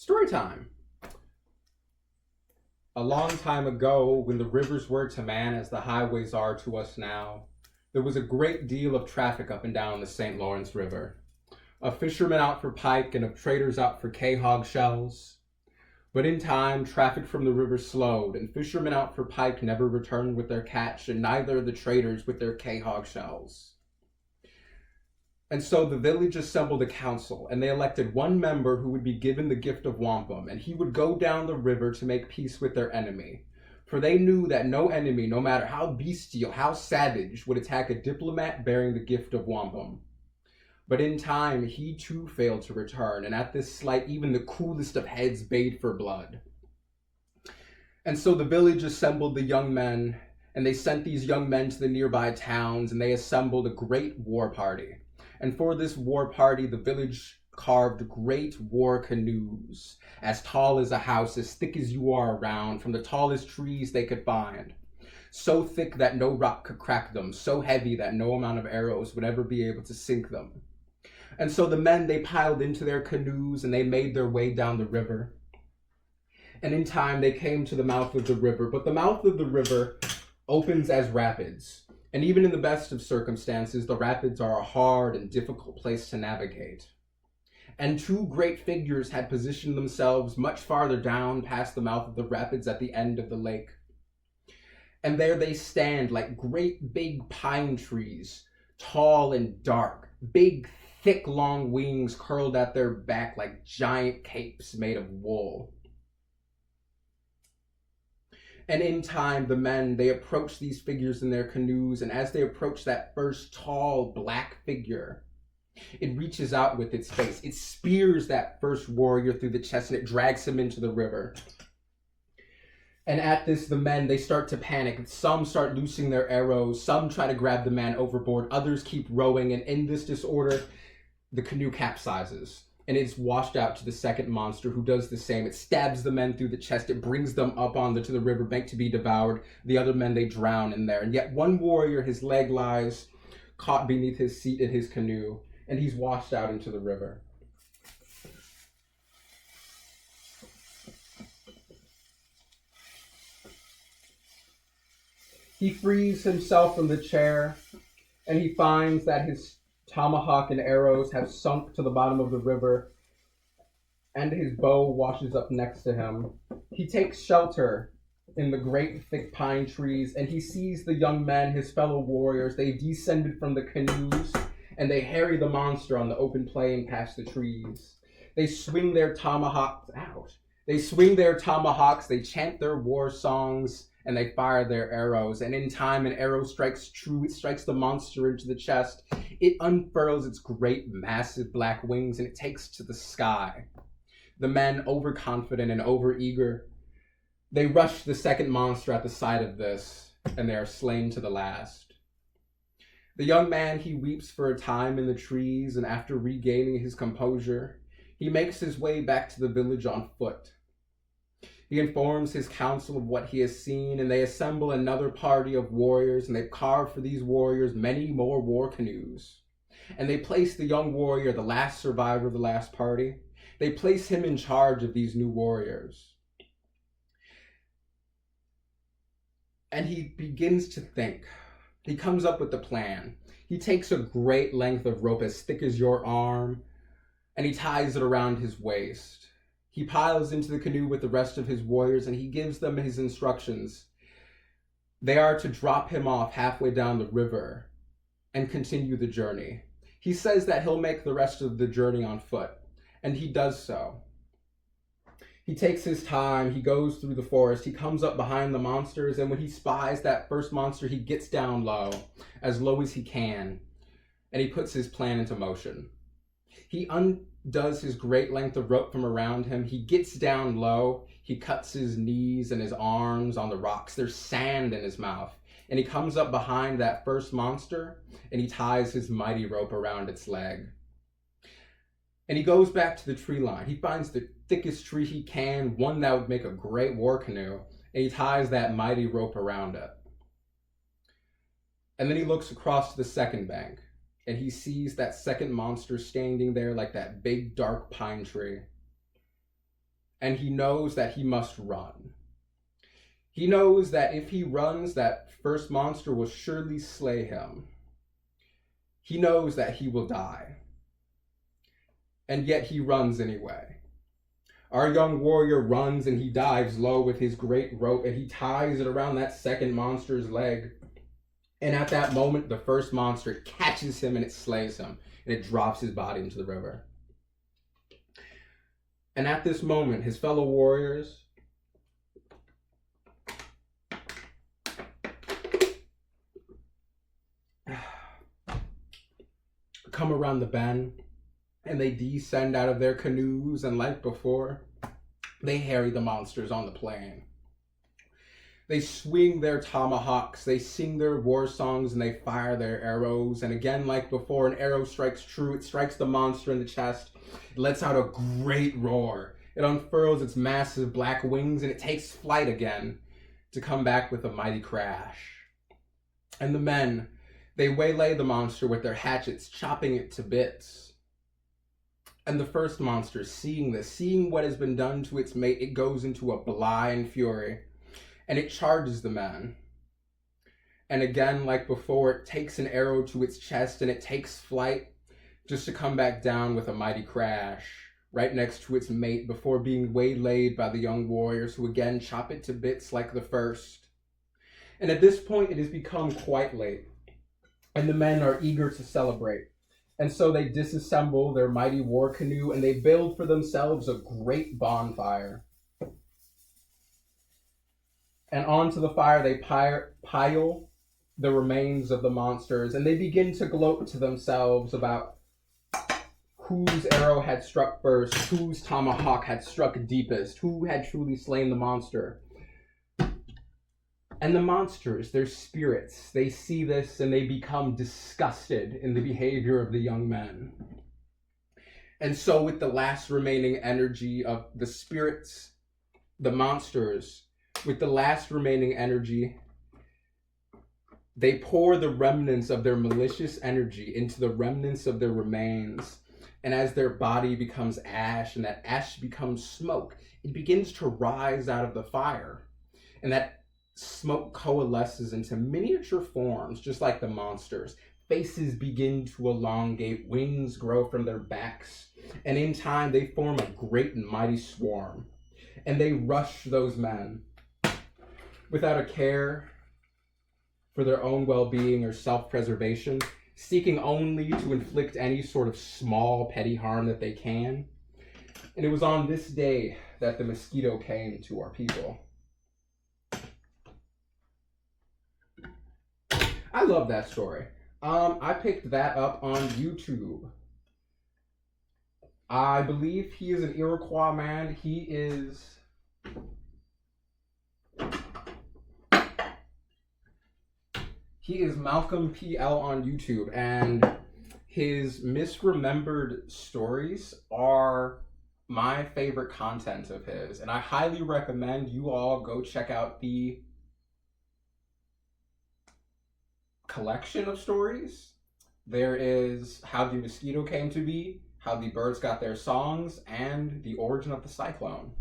Story time. A long time ago, when the rivers were to man as the highways are to us now, there was a great deal of traffic up and down the St. Lawrence River. Of fishermen out for pike and of traders out for quahog shells. But in time, traffic from the river slowed, and fishermen out for pike never returned with their catch, and neither the traders with their quahog shells. And so the village assembled a council, and they elected one member who would be given the gift of wampum, and he would go down the river to make peace with their enemy. For they knew that no enemy, no matter how bestial, how savage, would attack a diplomat bearing the gift of wampum. But in time, he too failed to return, and at this slight, even the coolest of heads bayed for blood. And so the village assembled the young men, and they sent these young men to the nearby towns, and they assembled a great war party. And for this war party, the village carved great war canoes, as tall as a house, as thick as you are around, from the tallest trees they could find. So thick that no rock could crack them, so heavy that no amount of arrows would ever be able to sink them. And so the men, they piled into their canoes, and they made their way down the river. And in time, they came to the mouth of the river. But the mouth of the river opens as rapids. And even in the best of circumstances, the rapids are a hard and difficult place to navigate. And two great figures had positioned themselves much farther down past the mouth of the rapids at the end of the lake. And there they stand like great big pine trees, tall and dark, big, thick, long wings curled at their back like giant capes made of wool. And in time, the men, they approach these figures in their canoes, and as they approach that first tall black figure, it reaches out with its face. It spears that first warrior through the chest, and it drags him into the river. And at this, the men, they start to panic. Some start loosing their arrows. Some try to grab the man overboard. Others keep rowing, and in this disorder, the canoe capsizes. And it's washed out to the second monster, who does the same. It stabs the men through the chest. It brings them up to the riverbank to be devoured. The other men, they drown in there. And yet one warrior, his leg lies caught beneath his seat in his canoe, and he's washed out into the river. He frees himself from the chair, and he finds that his tomahawk and arrows have sunk to the bottom of the river, and his bow washes up next to him. He takes shelter in the great thick pine trees, and he sees the young men, his fellow warriors. They've descended from the canoes, and they harry the monster on the open plain past the trees. They swing their tomahawks out. They swing their tomahawks, they chant their war songs, and they fire their arrows. And in time, an arrow strikes true. It strikes the monster into the chest. It unfurls its great, massive black wings, and it takes to the sky. The men, overconfident and overeager, they rush the second monster at the sight of this, and they are slain to the last. The young man, he weeps for a time in the trees, and after regaining his composure, he makes his way back to the village on foot. He informs his council of what he has seen, and they assemble another party of warriors, and they carve for these warriors many more war canoes. And they place the young warrior, the last survivor of the last party, they place him in charge of these new warriors. And he begins to think. He comes up with a plan. He takes a great length of rope as thick as your arm, and he ties it around his waist. He piles into the canoe with the rest of his warriors, and he gives them his instructions. They are to drop him off halfway down the river and continue the journey. He says that he'll make the rest of the journey on foot, and he does so. He takes his time, he goes through the forest, he comes up behind the monsters, and when he spies that first monster, he gets down low as he can, and he puts his plan into motion. He undoes his great length of rope from around him. He gets down low. He cuts his knees and his arms on the rocks. There's sand in his mouth. And he comes up behind that first monster, and he ties his mighty rope around its leg. And he goes back to the tree line. He finds the thickest tree he can, one that would make a great war canoe, and he ties that mighty rope around it. And then he looks across to the second bank, and he sees that second monster standing there like that big dark pine tree. and he knows that he must run. He knows that if he runs, that first monster will surely slay him. He knows that he will die. And yet he runs anyway. Our young warrior runs and he dives low with his great rope and he ties it around that second monster's leg. And at that moment, the first monster catches him and it slays him. And it drops his body into the river. And at this moment, his fellow warriors come around the bend and they descend out of their canoes, and like before, they harry the monsters on the plain. They swing their tomahawks, they sing their war songs, and they fire their arrows. And again, like before, an arrow strikes true. It strikes the monster in the chest. It lets out a great roar. It unfurls its massive black wings, and it takes flight again to come back with a mighty crash. And the men, they waylay the monster with their hatchets, chopping it to bits. And the first monster, seeing this, seeing what has been done to its mate, it goes into a blind fury. And it charges the man. And again, like before, it takes an arrow to its chest and it takes flight just to come back down with a mighty crash right next to its mate before being waylaid by the young warriors who again chop it to bits like the first. And at this point, it has become quite late. And the men are eager to celebrate. And so they disassemble their mighty war canoe and they build for themselves a great bonfire. And onto the fire they pile the remains of the monsters, and they begin to gloat to themselves about whose arrow had struck first, whose tomahawk had struck deepest, who had truly slain the monster. And the monsters, their spirits, they see this and they become disgusted in the behavior of the young men. And so with the last remaining energy of the spirits, the monsters, with the last remaining energy, they pour the remnants of their malicious energy into the remnants of their remains. And as their body becomes ash and that ash becomes smoke, it begins to rise out of the fire. And that smoke coalesces into miniature forms, just like the monsters. Faces begin to elongate, wings grow from their backs, and in time they form a great and mighty swarm. And they rush those men without a care for their own well-being or self-preservation, seeking only to inflict any sort of small, petty harm that they can. And it was on this day that the mosquito came to our people. I love that story. I picked that up on YouTube. I believe he is an Iroquois man. He is Malcolm PL on YouTube, and his misremembered stories are my favorite content of his, and I highly recommend you all go check out the collection of stories. There is How the Mosquito Came to Be, How the Birds Got Their Songs, and The Origin of the Cyclone.